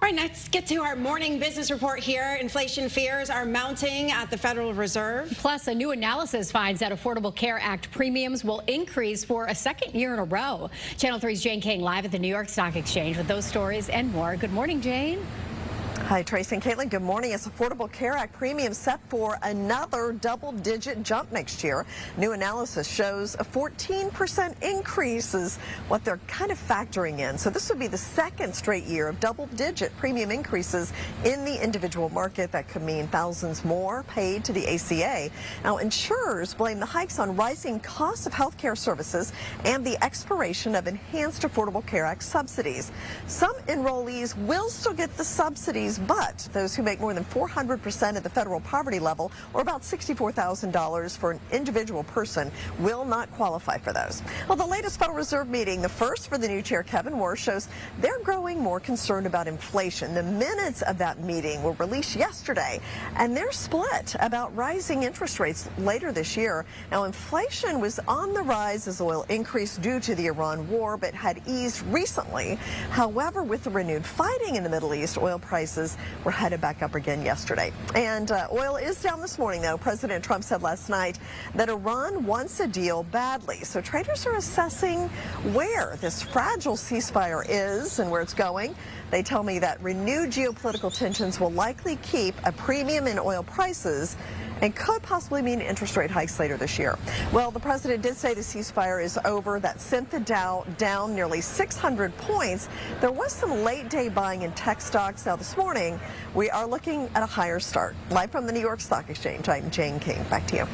All right, let's get to our morning business report here. Inflation fears are mounting at the Federal Reserve. Plus, a new analysis finds that Affordable Care Act premiums will increase for a second year in a row. Channel 3's Jane King live at the New York Stock Exchange with those stories and more. Good morning, Jane. Hi, Tracy and Caitlin. Good morning. As Affordable Care Act premiums set for another double-digit jump next year. New analysis shows a 14% increase is what they're kind of factoring in. So this would be the second straight year of double-digit premium increases in the individual market. That could mean thousands more paid to the ACA. Now, insurers blame the hikes on rising costs of health care services and the expiration of enhanced Affordable Care Act subsidies. Some enrollees will still get the subsidies, but those who make more than 400% of the federal poverty level, or about $64,000 for an individual person, will not qualify for those. Well, the latest Federal Reserve meeting, the first for the new chair, Kevin Warsh, shows they're growing more concerned about inflation. The minutes of that meeting were released yesterday, and they're split about rising interest rates later this year. Now, inflation was on the rise as oil increased due to the Iran war, but had eased recently. However, with the renewed fighting in the Middle East, oil prices were headed back up again yesterday. And oil is down this morning, though. President Trump said last night that Iran wants a deal badly. So traders are assessing where this fragile ceasefire is and where it's going. They tell me that renewed geopolitical tensions will likely keep a premium in oil prices and could possibly mean interest rate hikes later this year. Well, the president did say the ceasefire is over. That sent the Dow down nearly 600 points. There was some late-day buying in tech stocks. Now, this morning, we are looking at a higher start. Live from the New York Stock Exchange, I'm Jane King. Back to you.